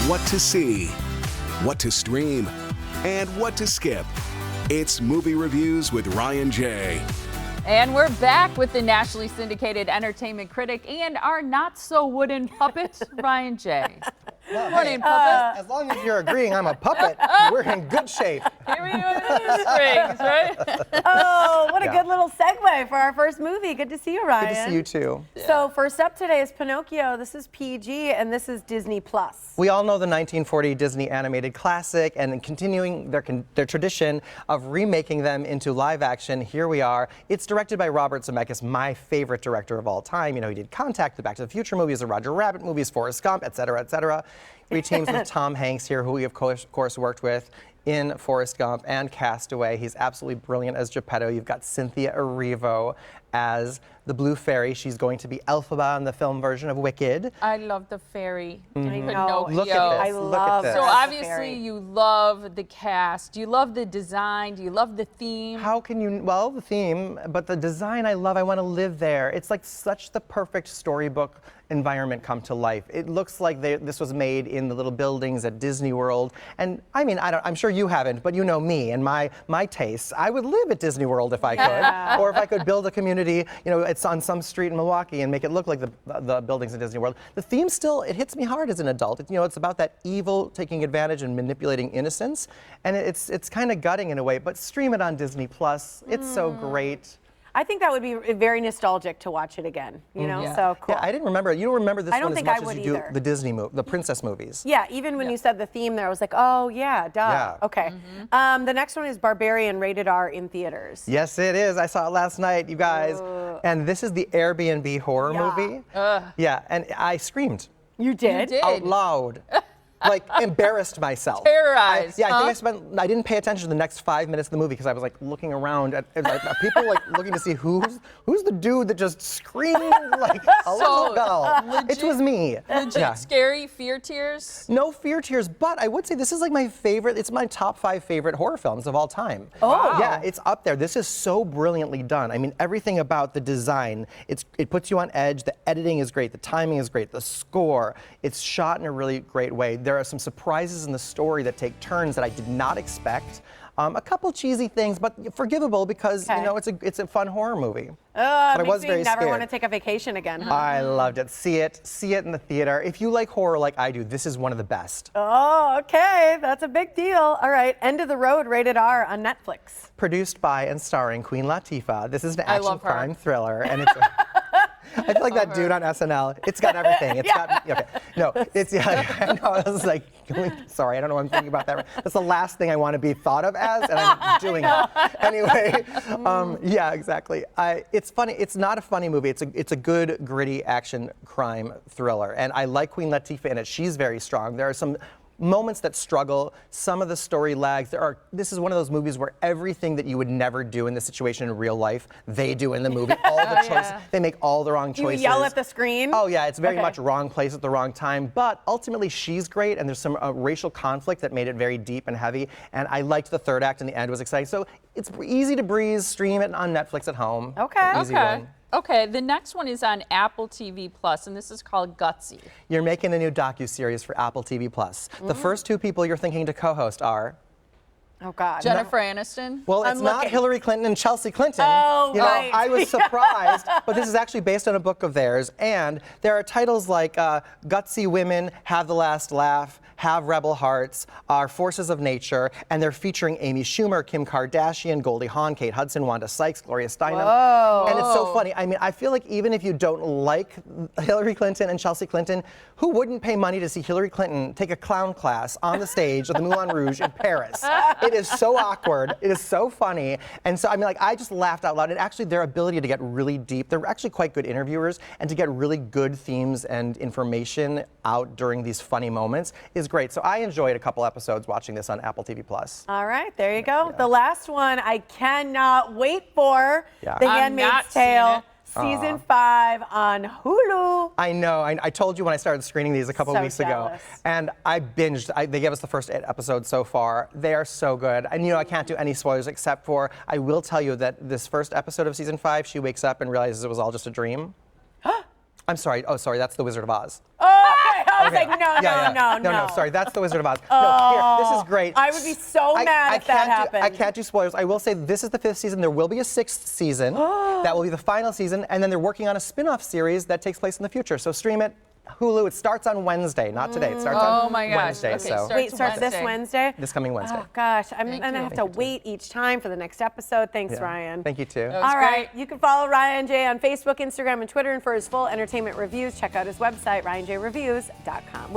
What to see, what to stream, and what to skip. It's Movie Reviews with Ryan J. And we're back with the nationally syndicated entertainment critic and our not-so-wooden puppet, Ryan J. Well, Morning, puppet. As long as you're agreeing I'm a puppet, we're in good shape. Here we go with the strings, right? Oh, what a good little segue for our first movie. Good to see you, Ryan. Good to see you too. So first up today is Pinocchio. This is PG and this is Disney Plus. We all know the 1940 Disney animated classic, and continuing their tradition of remaking them into live action, here we are. It's directed by Robert Zemeckis, my favorite director of all time. You know, he did Contact, the Back to the Future movies, the Roger Rabbit movies, Forrest Gump, etc., etc. He teams with Tom Hanks here, who we of course worked with in Forrest Gump and Castaway. He's absolutely brilliant as Geppetto. You've got Cynthia Erivo as the Blue Fairy. She's going to be Elphaba in the film version of Wicked. I love the fairy. I know. Pinocchio. Look at this. I Look at love this. So the obviously fairy. you love the cast. Do you love the design? Do you love the theme? How can you, well, the theme, but the design I love. I want to live there. It's like such the perfect storybook environment come to life. It looks like this was made in the little buildings at Disney World. And I mean, I'm sure you haven't, but you know me and my tastes. I would live at Disney World if I could, or if I could build a community, you know, it's on some street in Milwaukee and make it look like the buildings at Disney World. The theme still, it hits me hard as an adult. You know, it's about that evil taking advantage and manipulating innocence, and it's kind of gutting in a way, but stream it on Disney Plus. It's so great. I think that would be very nostalgic to watch it again, you know, so cool. Yeah, I didn't remember. You don't remember this I don't one as think much I as would you do either. the Disney the princess movies. Yeah, even when you said the theme there, I was like, oh yeah, duh. Yeah. Okay. The next one is Barbarian, rated R in theaters. Yes, it is. I saw it last night, you guys. And this is the Airbnb horror movie. Yeah, and I screamed You did? You did. out loud. Like, embarrassed myself. Terrorized, I think I didn't pay attention to the next 5 minutes of the movie because I was like looking around at people like looking to see who's the dude that just screamed like a little bell. It was me. Legit scary fear tears? No fear tears, but I would say this is like my favorite, it's my top 5 favorite horror films of all time. Oh. Yeah, it's up there. This is so brilliantly done. I mean, everything about the design, it puts you on edge. The editing is great, the timing is great, the score, it's shot in a really great way. There are some surprises in the story that take turns that I did not expect. A couple cheesy things, but forgivable because you know it's a fun horror movie. But I Makes was me very never scared. want to take a vacation again. Huh? I loved it. See it in the theater. If you like horror like I do, this is one of the best. Oh, okay. That's a big deal. All right. End of the Road, rated R on Netflix. Produced by and starring Queen Latifah. This is an action love her. crime thriller, and it's. I feel like that dude on SNL. It's got everything. It's got. Okay. No, it's I know. I was like, sorry, I don't know what I'm thinking about that. That's the last thing I want to be thought of as, and I'm doing it anyway. Yeah, exactly. It's funny. It's not a funny movie. It's a good, gritty action crime thriller, and I like Queen Latifah in it. She's very strong. There are some moments that struggle, some of the story lags. This is one of those movies where everything that you would never do in this situation in real life, they do in the movie. All the choices, they make all the wrong choices. You yell at the screen? Oh yeah, it's very much wrong place at the wrong time, but ultimately she's great, and there's some racial conflict that made it very deep and heavy, and I liked the third act and the end was exciting. So it's easy to breeze, stream it on Netflix at home. Okay. Easy one. Okay, the next one is on Apple TV Plus, and this is called Gutsy. You're making a new docu-series for Apple TV Plus. The first 2 people you're thinking to co-host are Oh, God. Jennifer Aniston. well, it's not looking. Hillary Clinton and Chelsea Clinton. Oh, you know, right. I was surprised, but this is actually based on a book of theirs, and there are titles like Gutsy Women, Have the Last Laugh, Have Rebel Hearts, Are Forces of Nature, and they're featuring Amy Schumer, Kim Kardashian, Goldie Hawn, Kate Hudson, Wanda Sykes, Gloria Steinem. Whoa. And it's so funny. I mean, I feel like even if you don't like Hillary Clinton and Chelsea Clinton, who wouldn't pay money to see Hillary Clinton take a clown class on the stage of the Moulin Rouge in Paris? It is so awkward. It is so funny. And so, I mean, like, I just laughed out loud. And actually, their ability to get really deep, they're actually quite good interviewers, and to get really good themes and information out during these funny moments is great. So I enjoyed a couple episodes watching this on Apple TV Plus. All right, there you go. The last one I cannot wait for. Yeah. The I've not Handmaid's seen Tale. it. Season 5 on Hulu. I know. I told you when I started screening these a couple So weeks ago, jealous. and I binged. They gave us the first 8 episodes so far. They are so good. And you know, I can't do any spoilers except for I will tell you that this first episode of season 5, she wakes up and realizes it was all just a dream. I'm sorry. Oh, sorry. That's The Wizard of Oz. Oh, okay. I was like, no. Sorry, that's the Wizard of Oz. No, here, this is great. I would be so mad if that happened. I can't do spoilers. I will say this is the 5th season. There will be a 6th season. That will be the final season, and then they're working on a spin-off series that takes place in the future. So stream it. Hulu. It starts on Wednesday, not today. It starts on Wednesday. Okay, so Wait, starts this Wednesday? This coming Wednesday. Oh gosh, I'm gonna have to wait each time for the next episode. Thanks, Ryan. Thank you too. All right, you can follow Ryan J on Facebook, Instagram, and Twitter, and for his full entertainment reviews, check out his website, ryanjreviews.com.